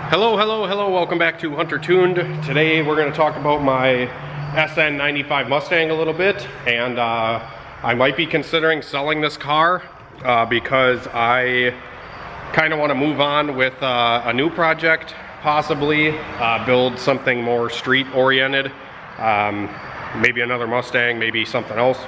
Hello, welcome back to Hunter Tuned. Today we're going to talk about my SN95 Mustang a little bit, and I might be considering selling this car because I kind of want to move on with a new project, possibly build something more street oriented, maybe another Mustang, maybe something else.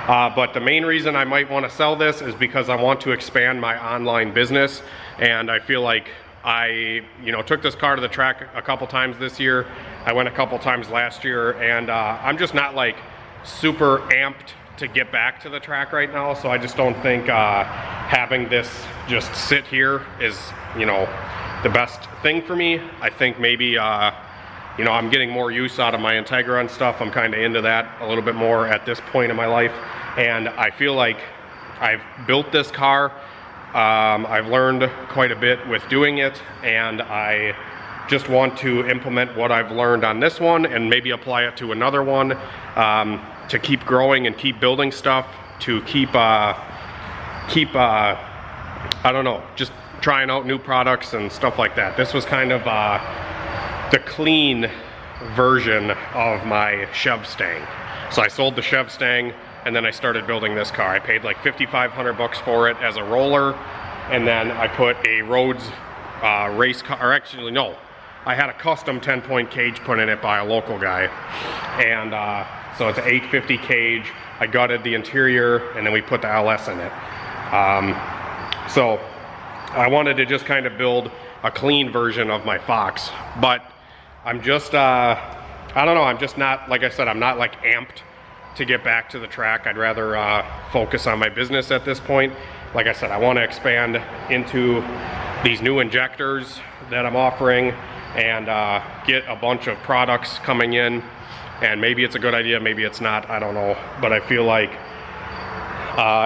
But the main reason I might want to sell this is because I want to expand my online business, and I feel like I took this car to the track a couple times this year. I went a couple times last year, and I'm just not like super amped to get back to the track right now, so I just don't think having this just sit here is the best thing for me. I think maybe I'm getting more use out of my Integra and stuff. I'm kind of into that a little bit more at this point in my life, and I feel like I've built this car. I've learned quite a bit with doing it, and I just want to implement what I've learned on this one and maybe apply it to another one, to keep growing and keep building stuff, to keep I don't know, just trying out new products and stuff like that. This was kind of the clean version of my Chevstang. So I sold the Chevstang, and then I started building this car. I paid like $5,500 for it as a roller, and then I put a Rhodes race car, or actually no, I had a custom 10-point cage put in it by a local guy, and so it's an 850 cage. I gutted the interior, and then we put the LS in it. So I wanted to just kind of build a clean version of my Fox, but I'm just, I don't know, I'm just not, like I said, I'm not like amped to get back to the track. I'd rather focus on my business at this point. Like I said, I want to expand into these new injectors that I'm offering and get a bunch of products coming in, and maybe it's a good idea, maybe it's not, I don't know, but I feel like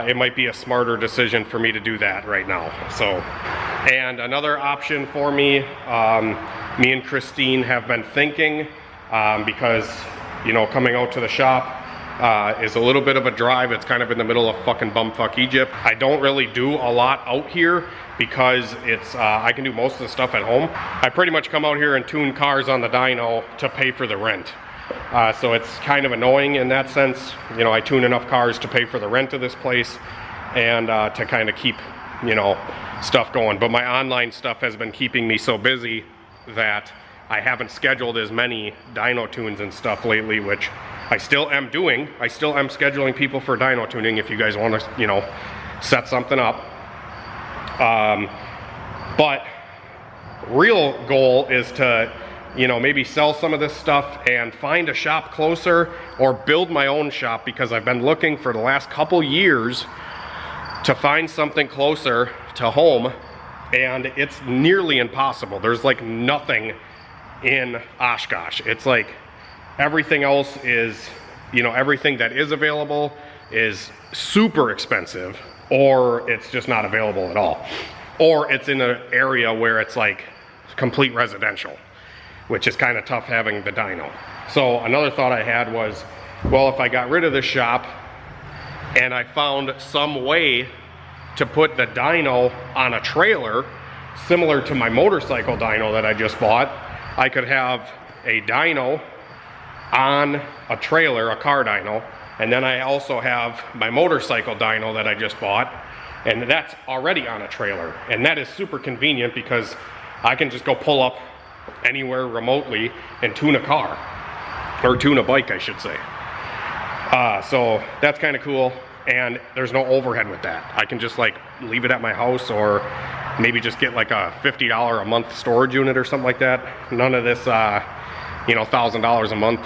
it might be a smarter decision for me to do that right now. So, and another option for me, me and Christine have been thinking, because coming out to the shop is a little bit of a drive. It's kind of in the middle of fucking bumfuck Egypt. I don't really do a lot out here because it's I can do most of the stuff at home. I pretty much come out here and tune cars on the dyno to pay for the rent. So it's kind of annoying in that sense. I tune enough cars to pay for the rent of this place and to kind of keep stuff going. But my online stuff has been keeping me so busy that I haven't scheduled as many dyno tunes and stuff lately, which I still am doing. I still am scheduling people for dyno tuning if you guys want to, set something up. But real goal is to, maybe sell some of this stuff and find a shop closer or build my own shop, because I've been looking for the last couple years to find something closer to home, and it's nearly impossible. There's like nothing in Oshkosh. It's like everything else is, everything that is available is super expensive, or it's just not available at all, or it's in an area where it's like complete residential, which is kind of tough having the dyno. So another thought I had was, well, if I got rid of this shop and I found some way to put the dyno on a trailer similar to my motorcycle dyno that I just bought, I could have a dyno on a trailer, a car dyno, and then I also have my motorcycle dyno that I just bought, and that's already on a trailer. And that is super convenient because I can just go pull up anywhere remotely and tune a car, or tune a bike, I should say. So that's kind of cool, and there's no overhead with that. I can just like leave it at my house, or maybe just get like a $50 a month storage unit or something like that. None of this, $1,000 a month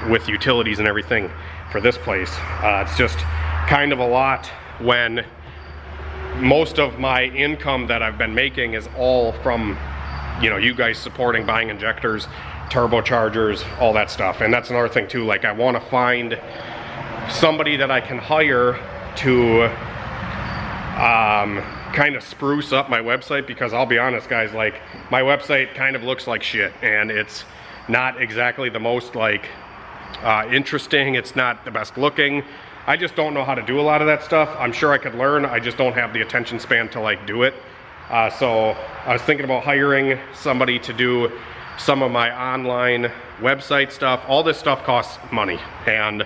with utilities and everything for this place. It's just kind of a lot when most of my income that I've been making is all from, you guys supporting buying injectors, turbochargers, all that stuff. And that's another thing too, like I want to find somebody that I can hire to kind of spruce up my website, because I'll be honest guys, like my website kind of looks like shit, and it's not exactly the most like interesting. It's not the best looking. I just don't know how to do a lot of that stuff. I'm sure I could learn. I just don't have the attention span to like do it. So I was thinking about hiring somebody to do some of my online website stuff. All this stuff costs money, and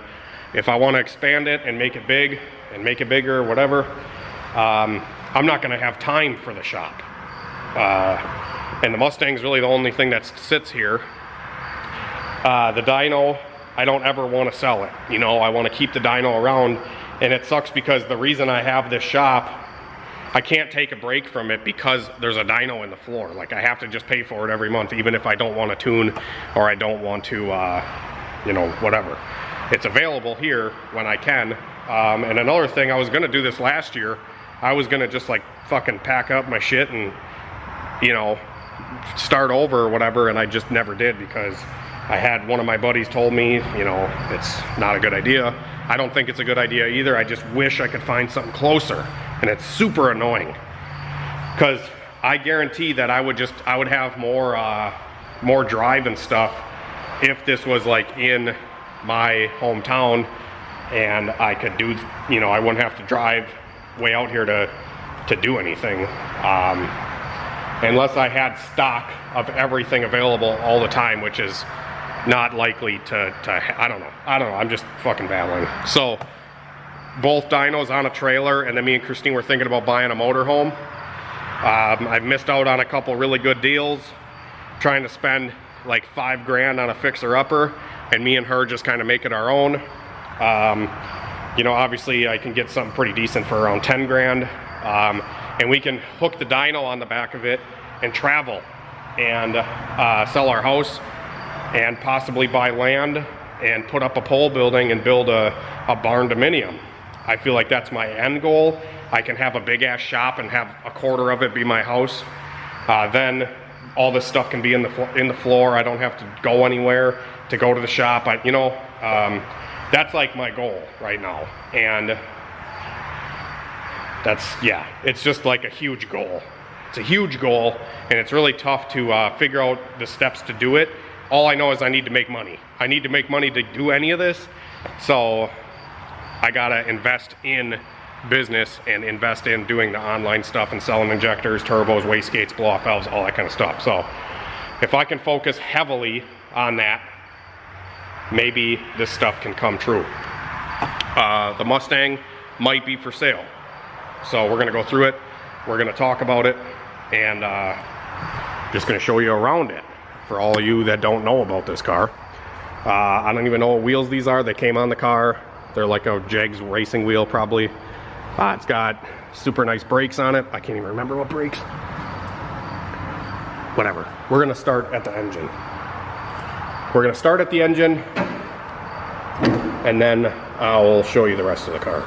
if I want to expand it and make it big and make it bigger, whatever, I'm not going to have time for the shop. And the Mustang's really the only thing that sits here. The dyno, I don't ever want to sell it. You know, I want to keep the dyno around, and it sucks because the reason I have this shop, I can't take a break from it because there's a dyno in the floor. Like, I have to just pay for it every month, even if I don't want to tune or I don't want to, you know, whatever. It's available here when I can. And another thing, I was gonna do this last year. I was gonna just like fucking pack up my shit and, you know, start over or whatever, and I just never did because I had one of my buddies told me, you know, it's not a good idea. I don't think it's a good idea either. I just wish I could find something closer, and it's super annoying because I guarantee that I would have more drive and stuff if this was like in my hometown and I could do, you know, I wouldn't have to drive way out here to do anything, unless I had stock of everything available all the time, which is not likely to I don't know, I'm just fucking babbling. So both dynos on a trailer, and then me and Christine were thinking about buying a motorhome. I've missed out on a couple really good deals, trying to spend like $5 grand on a fixer-upper, and me and her just kind of make it our own. You know, obviously I can get something pretty decent for around 10 grand, and we can hook the dyno on the back of it and travel and sell our house and possibly buy land and put up a pole building and build a barn dominium. I feel like that's my end goal. I can have a big ass shop and have a quarter of it be my house. Then all this stuff can be in the floor. I don't have to go anywhere to go to the shop. That's like my goal right now. And that's, yeah, it's just like a huge goal. It's a huge goal, and it's really tough to figure out the steps to do it. All I know is I need to make money. I need to make money to do any of this. So I gotta invest in business and invest in doing the online stuff and selling injectors, turbos, wastegates, blow-off valves, all that kind of stuff. So if I can focus heavily on that, maybe this stuff can come true. The Mustang might be for sale. So we're gonna go through it, we're gonna talk about it, and just gonna show you around it for all of you that don't know about this car. I don't even know what wheels these are. They came on the car. They're like a Jegs racing wheel probably. It's got super nice brakes on it. I can't even remember what brakes. Whatever. We're gonna start at the engine. We're gonna start at the engine, and then I'll show you the rest of the car.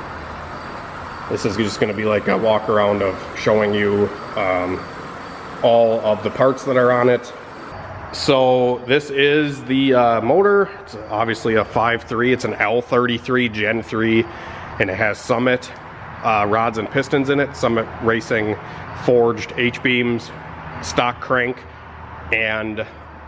This is just gonna be like a walk around of showing you all of the parts that are on it. So this is the motor. It's obviously a 5.3. It's an L33 Gen 3, and it has Summit rods and pistons in it. Summit Racing forged H-beams, stock crank, and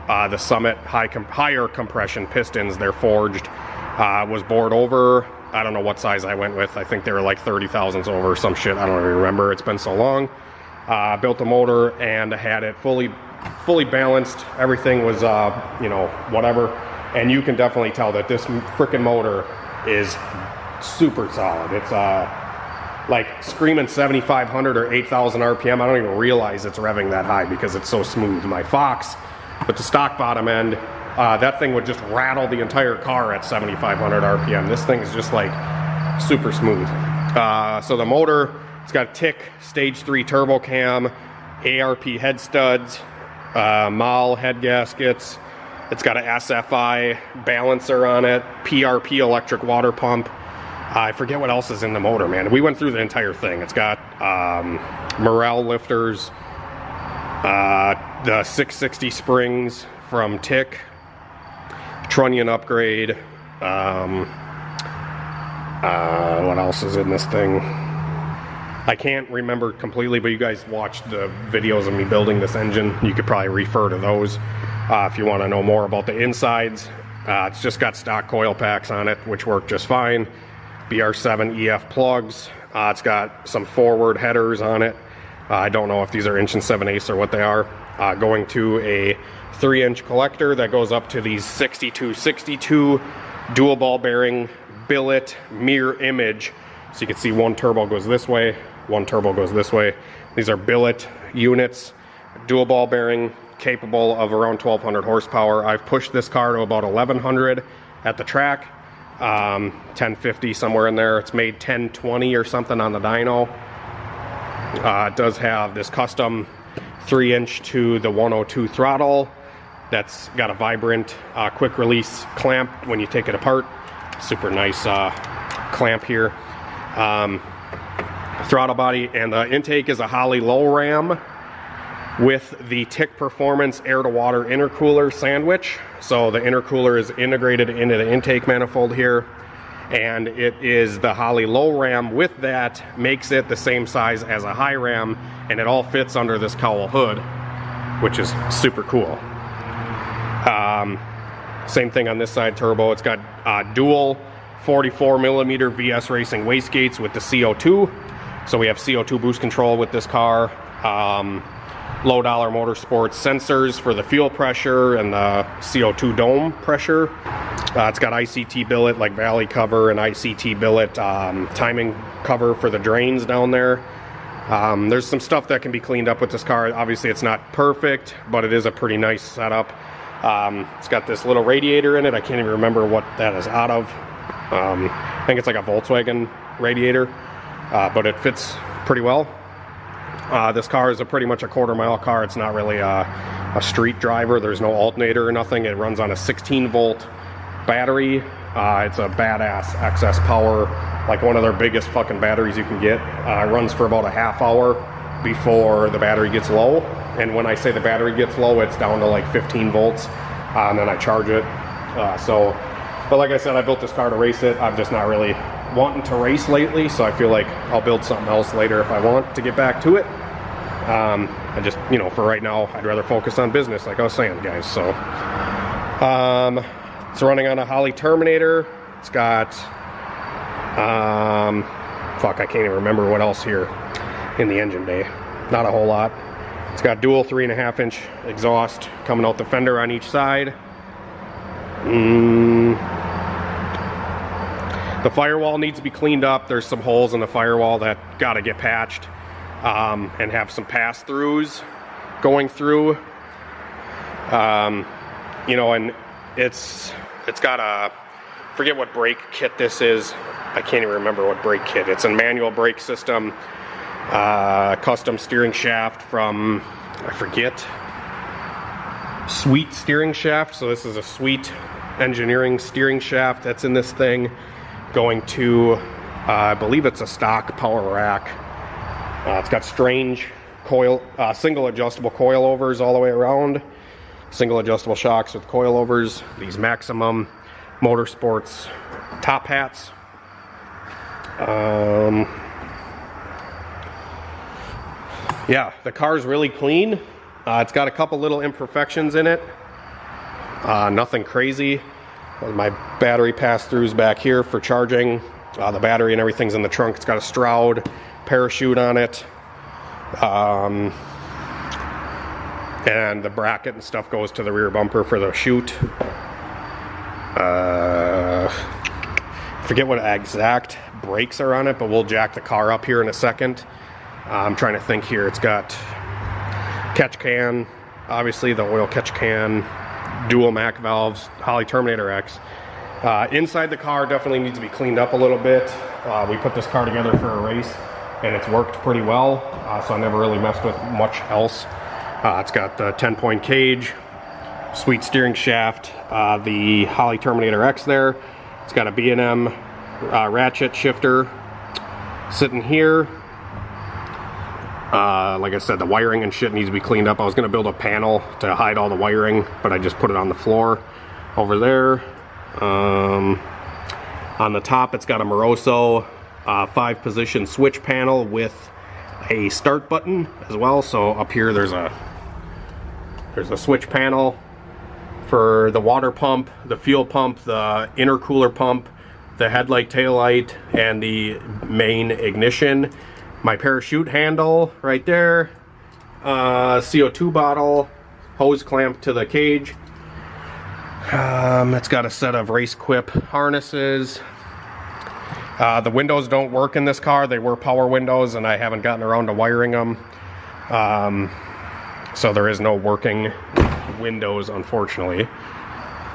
the Summit higher compression pistons. They're forged. Was bored over. I don't know what size I went with. I think they were like 30 thousandths over or some shit. I don't even remember. It's been so long. Built the motor and had it fully balanced. Everything was, you know, whatever. And you can definitely tell that this frickin' motor is super solid. It's like screaming 7,500 or 8,000 RPM. I don't even realize it's revving that high because it's so smooth. My Fox with the stock bottom end, that thing would just rattle the entire car at 7,500 RPM. This thing is just like super smooth. So the motor, it's got TIC stage 3 turbo cam, ARP head studs, MAL head gaskets. It's got an SFI balancer on it, PRP electric water pump. I forget what else is in the motor, man. We went through the entire thing. It's got morale lifters, the 660 springs from TIC, trunnion upgrade. What else is in this thing? I can't remember completely, but you guys watched the videos of me building this engine. You could probably refer to those if you want to know more about the insides. It's just got stock coil packs on it, which work just fine. BR7 EF plugs. It's got some forward headers on it. I don't know if these are 1 7/8 or what they are. Going to a 3-inch collector that goes up to these 62/62 dual ball bearing billet mirror image. So you can see one turbo goes this way, one turbo goes this way. These are billet units, dual ball bearing, capable of around 1200 horsepower. I've pushed this car to about 1100 at the track, 1050 somewhere in there. It's made 1020 or something on the dyno. It does have this custom 3-inch to the 102 throttle that's got a vibrant quick release clamp when you take it apart. Super nice clamp here. Throttle body, and the intake is a Holley low ram with the TIC Performance air-to-water intercooler sandwich. So the intercooler is integrated into the intake manifold here, and it is the Holley low ram with that makes it the same size as a high ram, and it all fits under this cowl hood, which is super cool. Same thing on this side turbo. It's got dual 44mm VS Racing wastegates with the CO2. So we have CO2 boost control with this car. Low dollar motorsports sensors for the fuel pressure and the CO2 dome pressure. It's got ICT billet like valley cover and ICT billet timing cover for the drains down there. There's some stuff that can be cleaned up with this car. Obviously it's not perfect, but it is a pretty nice setup. It's got this little radiator in it. I can't even remember what that is out of. I think it's like a Volkswagen radiator, but it fits pretty well. This car is pretty much a quarter-mile car. It's not really a street driver. There's no alternator or nothing. It runs on a 16-volt battery. It's a badass excess power, like one of their biggest fucking batteries you can get. It runs for about a half hour before the battery gets low. And when I say the battery gets low, it's down to like 15 volts, and then I charge it. But like I said, I built this car to race it. I'm just not really wanting to race lately, so I feel like I'll build something else later if I want to get back to it. I just, you know, for right now, I'd rather focus on business, like I was saying, guys. So, it's running on a Holley Terminator. It's got, fuck, I can't even remember what else here in the engine bay. Not a whole lot. It's got dual 3.5-inch exhaust coming out the fender on each side. The firewall needs to be cleaned up. There's some holes in the firewall that got to get patched, and have some pass-throughs going through. You know, and it's got a, forget what brake kit this is. I can't even remember what brake kit. It's a manual brake system, custom steering shaft from, I forget, Sweet steering shaft. So this is a Sweet engineering steering shaft that's in this thing, going to, I believe it's a stock power rack. It's got strange coil, single adjustable coilovers all the way around, single adjustable shocks with coilovers, these Maximum Motorsports top hats. Yeah, the car's really clean. It's got a couple little imperfections in it, nothing crazy. My battery pass-throughs back here for charging. The battery and everything's in the trunk. It's got a Stroud parachute on it. And the bracket and stuff goes to the rear bumper for the chute. Forget what exact brakes are on it, but we'll jack the car up here in a second. I'm trying to think here. It's got catch can, obviously the oil catch can, dual Mac valves, Holley Terminator X. Inside the car definitely needs to be cleaned up a little bit. We put this car together for a race, and it's worked pretty well, so I never really messed with much else. It's got the 10-point cage, Sweet steering shaft, the Holley Terminator X there. It's got a B&M ratchet shifter sitting here. Like I said, the wiring and shit needs to be cleaned up. I was going to build a panel to hide all the wiring, but I just put it on the floor over there. On the top, it's got a Moroso 5-position switch panel with a start button as well. So up here there's a switch panel for the water pump, the fuel pump, the intercooler pump, the headlight, taillight, and the main ignition. My parachute handle right there. CO2 bottle, hose clamp to the cage. It's got a set of race quip harnesses. The windows don't work in this car. They were power windows and I haven't gotten around to wiring them. So there is no working windows, unfortunately.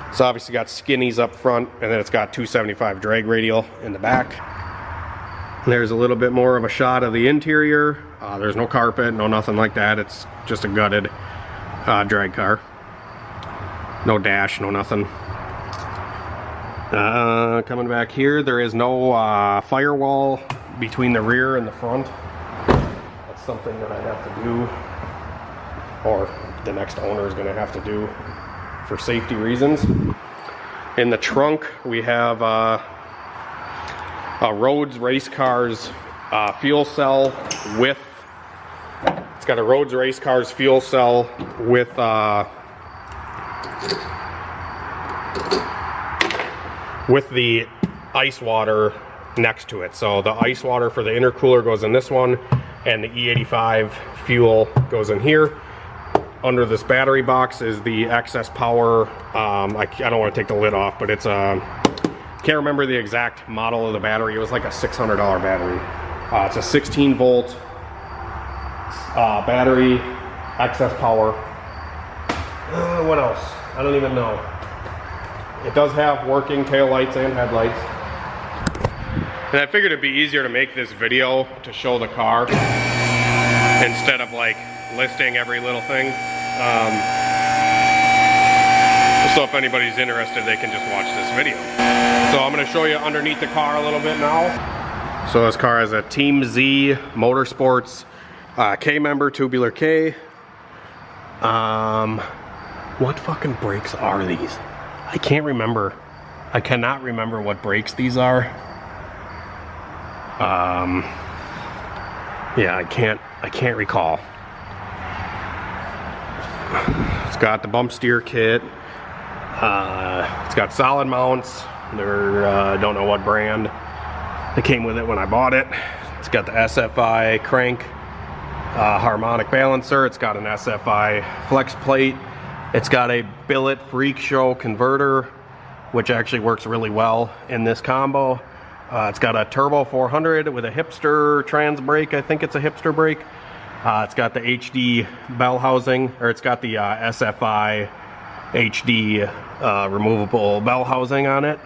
It's obviously got skinnies up front, and then it's got 275 drag radial in the back. And there's a little bit more of a shot of the interior. There's no carpet, no nothing like that. It's just a gutted drag car. No dash, no nothing. Coming back here, there is no firewall between the rear and the front. That's something that I have to do, or the next owner is going to have to do for safety reasons. In the trunk, we have a Rhodes Race Cars fuel cell with, it's got a Rhodes Race Cars fuel cell with the ice water next to it. So the ice water for the intercooler goes in this one, and the E85 fuel goes in here. Under this battery box is the excess power. I don't want to take the lid off, but it's a, can't remember the exact model of the battery. It was like a $600 battery. It's a 16 volt battery, excess power. What else? I don't even know. It does have working tail lights and headlights. And I figured it'd be easier to make this video to show the car instead of like listing every little thing. So if anybody's interested, they can just watch this video. So I'm going to show you underneath the car a little bit now. So this car has a Team Z Motorsports K member, tubular K. What fucking brakes are these? I can't remember. I cannot remember what brakes these are. Yeah, I can't recall. It's got the bump steer kit. It's got solid mounts. They're don't know what brand. They came with it when I bought it. It's got the SFI crank harmonic balancer. It's got an SFI flex plate. It's got a billet freak show converter, which actually works really well in this combo. It's got a turbo 400 with a hipster trans brake. I think it's a hipster brake. It's got the HD bell housing, or it's got the SFI HD removable bell housing on it.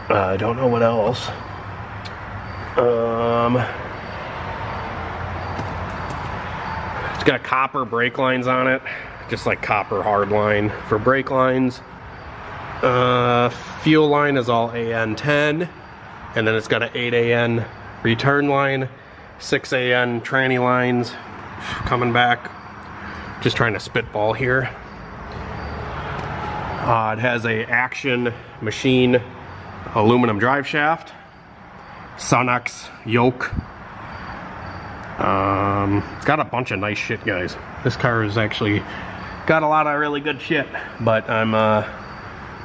I don't know what else. It's got copper brake lines on it, just like copper hard line for brake lines. Fuel line is all AN10, and then it's got an 8AN return line, 6AN tranny lines coming back. Just trying to spitball here. It has a Action Machine aluminum drive shaft, Sonex yoke. It's got a bunch of nice shit, guys. This car has actually got a lot of really good shit, but I'm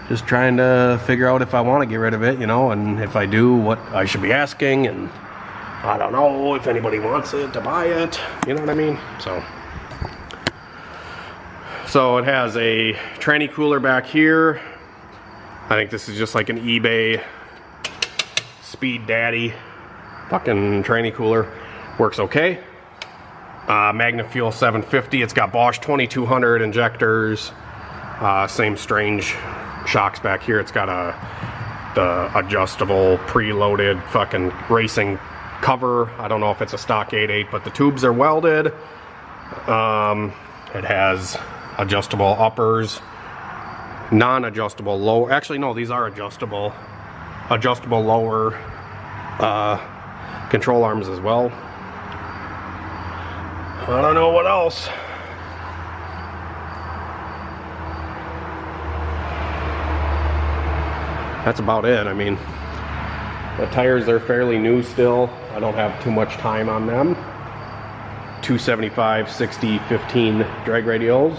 just trying to figure out if I want to get rid of it, you know, and if I do, what I should be asking, and I don't know if anybody wants it to buy it, you know what I mean? So it has a tranny cooler back here. I think this is just like an eBay Speed Daddy fucking tranny cooler. Works okay. Magna Fuel 750. It's got Bosch 2200 injectors. Same strange shocks back here. It's got the adjustable preloaded fucking racing cover. I don't know if it's a stock 8.8, but the tubes are welded. It has adjustable uppers, non-adjustable lower. Actually, no, these are adjustable. Adjustable lower control arms as well. I don't know what else. That's about it. I mean, the tires are fairly new still. I don't have too much time on them. 275, 60, 15 drag radials.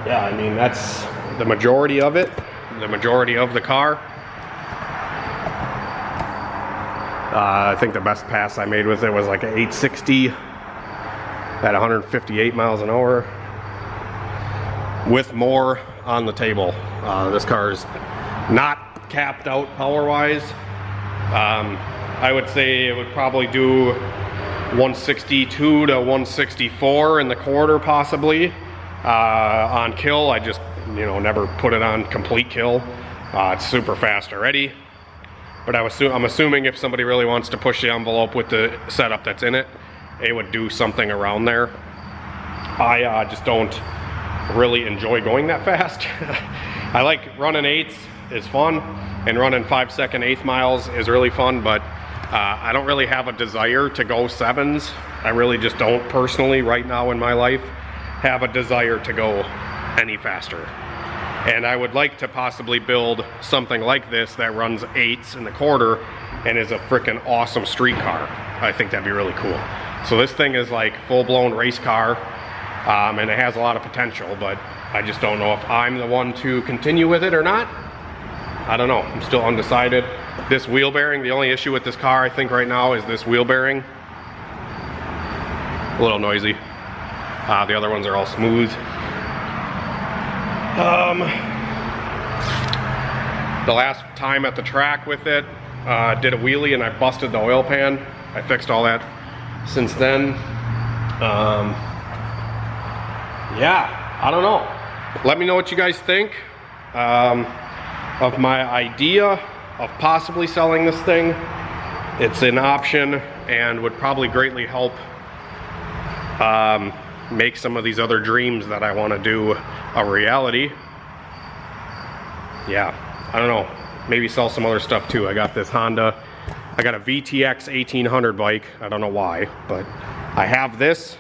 Yeah, I mean, that's the majority of it. The majority of the car. I think the best pass I made with it was like an 860 at 158 miles an hour with more on the table. This car is not capped out power-wise. I would say it would probably do 162 to 164 in the quarter possibly. On kill, I just, you know, never put it on complete kill. It's super fast already. But I'm assuming if somebody really wants to push the envelope with the setup that's in it, it would do something around there. I just don't really enjoy going that fast. I like running 8s is fun, and running 5-second 1/8 miles is really fun, but I don't really have a desire to go 7s. I really just don't personally right now in my life have a desire to go any faster. And I would like to possibly build something like this that runs 8s in the quarter and is a freaking awesome street car. I think that'd be really cool. So this thing is like full-blown race car, and it has a lot of potential, but I just don't know if I'm the one to continue with it or not. I don't know, I'm still undecided. This wheel bearing, the only issue with this car I think right now is this wheel bearing. A little noisy. The other ones are all smooth. The last time at the track with it, did a wheelie and I busted the oil pan. I fixed all that since then. Yeah, I don't know. Let me know what you guys think of my idea of possibly selling this thing. It's an option and would probably greatly help make some of these other dreams that I want to do a reality. Yeah, I don't know, maybe sell some other stuff too. I got this Honda, I got a VTX 1800 bike. I don't know why, but I have this.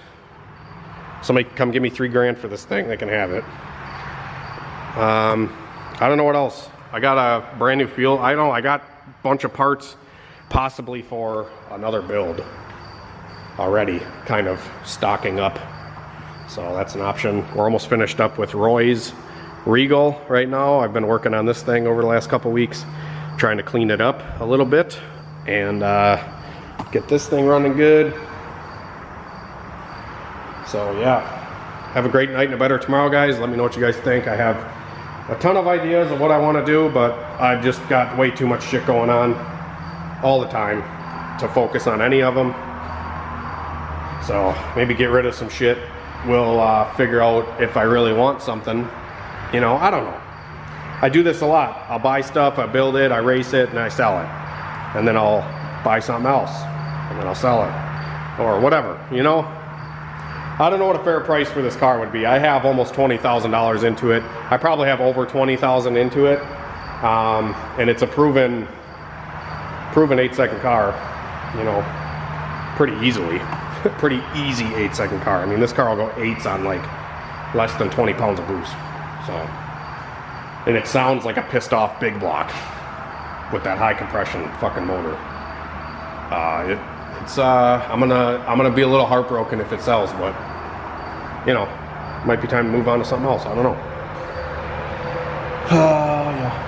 Somebody come give me $3 grand for this thing, they can have it. I don't know what else. I got a brand new fuel. I know I got a bunch of parts possibly for another build already, kind of stocking up. So that's an option. We're almost finished up with Roy's Regal right now. I've been working on this thing over the last couple weeks, trying to clean it up a little bit and get this thing running good. So yeah, have a great night and a better tomorrow, guys. Let me know what you guys think. I have a ton of ideas of what I want to do, but I've just got way too much shit going on all the time to focus on any of them. So maybe get rid of some shit. We'll figure out if I really want something. You know, I don't know. I do this a lot. I'll buy stuff, I build it, I race it, and I sell it. And then I'll buy something else, and then I'll sell it. Or whatever, you know? I don't know what a fair price for this car would be. I have almost $20,000 into it. I probably have over $20,000 into it. And it's a proven 8-second car, you know, pretty easily. Pretty easy 8-second car. I mean, this car will go 8s on like less than 20 pounds of boost. So, and it sounds like a pissed off big block with that high compression fucking motor. I'm gonna be a little heartbroken if it sells, but you know, might be time to move on to something else. I don't know. Yeah.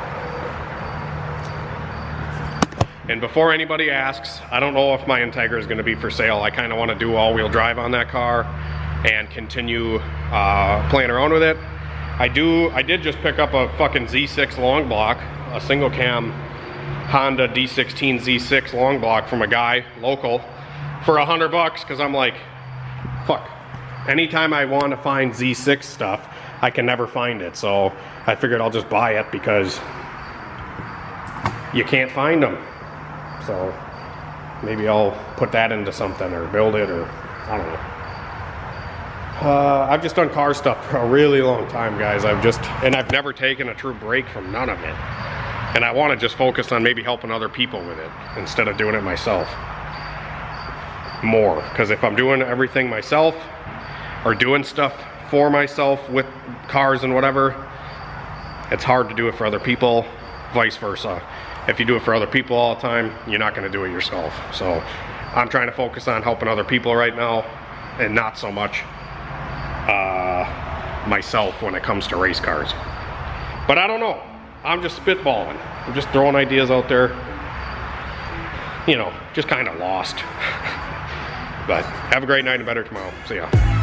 And before anybody asks, I don't know if my Integra is going to be for sale. I kind of want to do all-wheel drive on that car and continue playing around with it. I did just pick up a fucking Z6 long block, a single cam Honda D16 Z6 long block from a guy local for $100 because I'm like, fuck. Anytime I want to find Z6 stuff, I can never find it. So I figured I'll just buy it because you can't find them. So maybe I'll put that into something or build it, or I don't know. I've just done car stuff for a really long time, guys. I've never taken a true break from none of it. And I want to just focus on maybe helping other people with it instead of doing it myself more. Because if I'm doing everything myself or doing stuff for myself with cars and whatever, it's hard to do it for other people, vice versa. If you do it for other people all the time, you're not going to do it yourself. So I'm trying to focus on helping other people right now and not so much myself when it comes to race cars. But I don't know. I'm just spitballing. I'm just throwing ideas out there. you know, just kind of lost. But have a great night and better tomorrow. See ya.